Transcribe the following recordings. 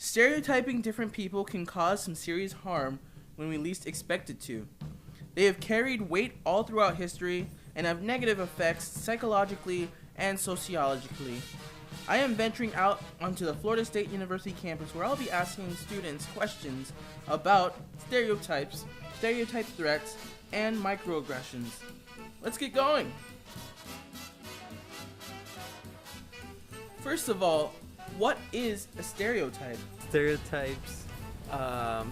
Stereotyping different people can cause some serious harm when we least expect it to. They have carried weight all throughout history and have negative effects psychologically and sociologically. I am venturing out onto the Florida State University campus where I'll be asking students questions about stereotypes, stereotype threats, and microaggressions. Let's get going! First of all, what is a stereotype? Stereotypes I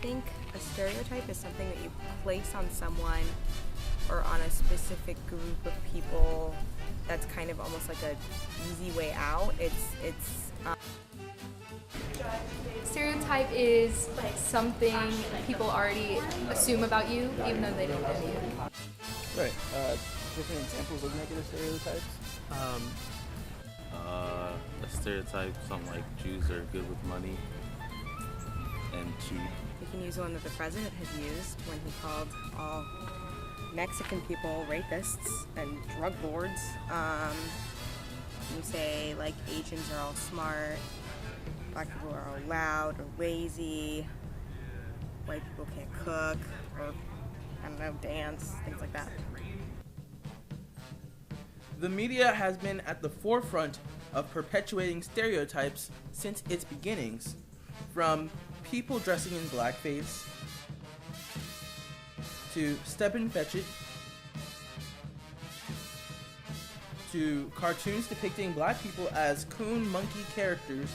think a stereotype is something that you place on someone or on a specific group of people that's kind of almost like a easy way out. Stereotype is like something people already assume about you, even though they don't know you. Right. Different examples of negative stereotypes? A stereotype, something like Jews are good with money and cheap. You can use one that the president has used when he called all Mexican people rapists and drug lords. You say like Asians are all smart, black people are all loud or lazy, white people can't cook or, I don't know, dance, things like that. The media has been at the forefront of perpetuating stereotypes since its beginnings, from people dressing in blackface to Step and Fetch It to cartoons depicting black people as coon monkey characters,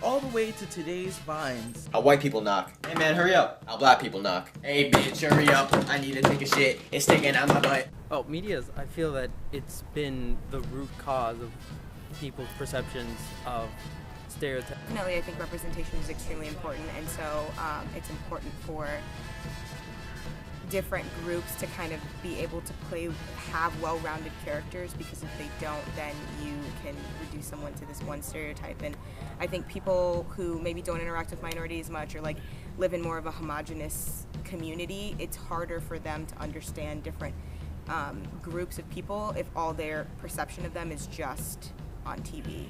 all the way to today's Vines. How white people knock. Hey man, hurry up. How black people knock. Hey bitch, hurry up. I need to take a shit. It's sticking out my butt. I feel that it's been the root cause of people's perceptions of stereotypes. Definitely, I think representation is extremely important, and so it's important for different groups to kind of be able to have well-rounded characters, because if they don't, then you can reduce someone to this one stereotype. And I think people who maybe don't interact with minorities much or like live in more of a homogenous community, it's harder for them to understand different groups of people if all their perception of them is just on TV.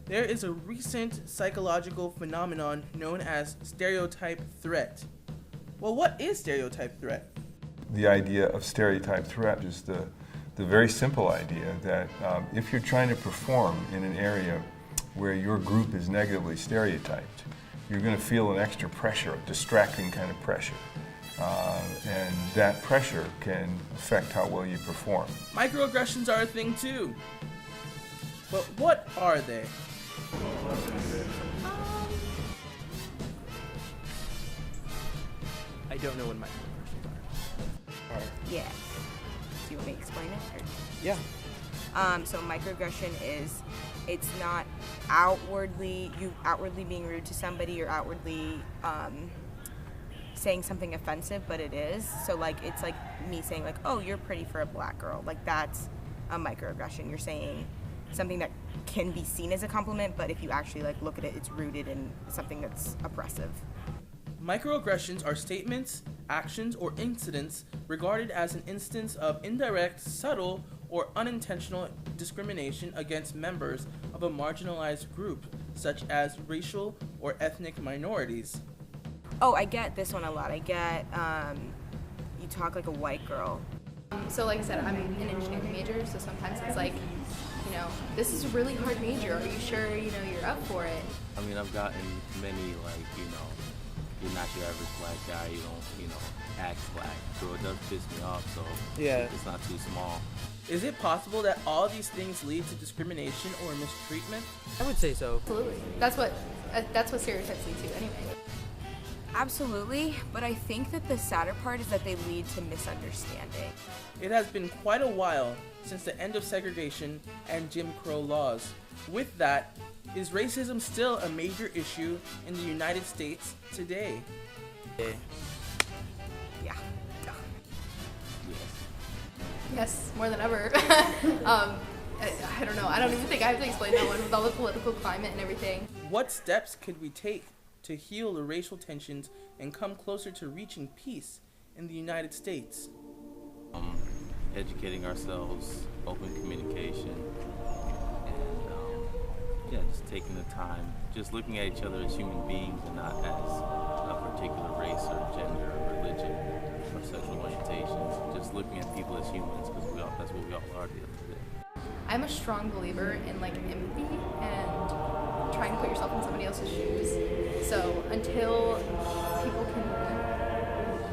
There is a recent psychological phenomenon known as stereotype threat. Well, what is stereotype threat? The idea of stereotype threat is the very simple idea that if you're trying to perform in an area where your group is negatively stereotyped, you're going to feel an extra pressure, a distracting kind of pressure. And that pressure can affect how well you perform. Microaggressions are a thing too. But what are they? I don't know what microaggressions are. Yeah. Do you want me to explain it? Or? Yeah. So microaggression is, it's not outwardly being rude to somebody or outwardly saying something offensive, but it is. So like, it's like me saying like, oh, you're pretty for a black girl. Like that's a microaggression. You're saying something that can be seen as a compliment, but if you actually like look at it, it's rooted in something that's oppressive. Microaggressions are statements, actions, or incidents regarded as an instance of indirect, subtle, or unintentional discrimination against members of a marginalized group, such as racial or ethnic minorities. Oh, I get this one a lot. I get, you talk like a white girl. So like I said, I'm an engineering major, so sometimes it's like, this is a really hard major. Are you sure, you're up for it? I mean, I've gotten many, like, you're not your average black guy, you don't, act black. So it does piss me off, so Yeah. it's not too small. Is it possible that all these things lead to discrimination or mistreatment? I would say so. Absolutely. That's what stereotypes lead to anyway. Absolutely, but I think that the sadder part is that they lead to misunderstanding. It has been quite a while since the end of segregation and Jim Crow laws. With that, is racism still a major issue in the United States today? Yeah. Yes, more than ever. I don't know. I don't even think I have to explain that one with all the political climate and everything. What steps could we take to heal the racial tensions and come closer to reaching peace in the United States? educating ourselves, open communication, and yeah, just taking the time, just looking at each other as human beings and not as a particular race or gender or religion or sexual orientations. Just looking at people as humans, because that's what we all are at the end of the day. I'm a strong believer in like empathy and trying to put yourself in somebody else's shoes. So until people can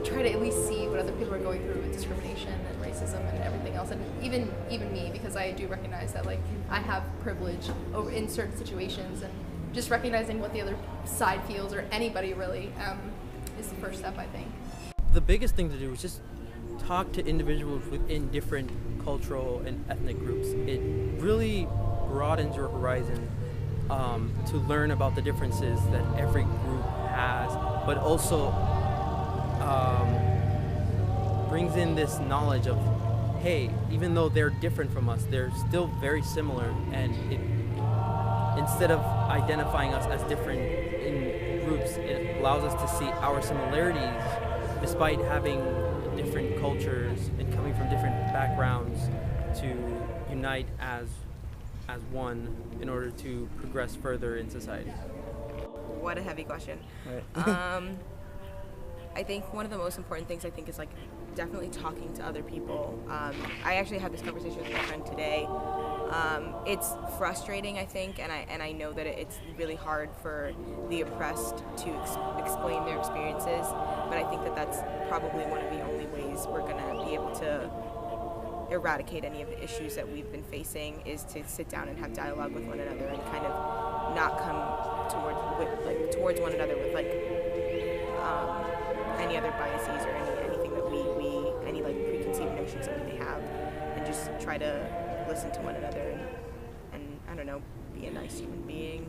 try to at least see what other people are going through with discrimination and racism and everything else, and even me, because I do recognize that like I have privilege over in certain situations, and just recognizing what the other side feels, or anybody really, is the first step, I think. The biggest thing to do is just talk to individuals within different cultural and ethnic groups. It really broadens your horizon to learn about the differences that every group has, but also brings in this knowledge of, hey, even though they're different from us, they're still very similar, and instead of identifying us as different in groups, it allows us to see our similarities despite having different cultures and coming from different backgrounds, to unite as one in order to progress further in society. What a heavy question. Right. I think one of the most important things is like definitely talking to other people. I actually had this conversation with my friend today. It's frustrating, I think, and I know that it's really hard for the oppressed to explain their experiences, but I think that that's probably one of the only ways we're gonna be able to eradicate any of the issues that we've been facing, is to sit down and have dialogue with one another and kind of not come towards one another with any other biases or anything that any preconceived notions that we may have, and just try to listen to one another and I don't know, be a nice human being.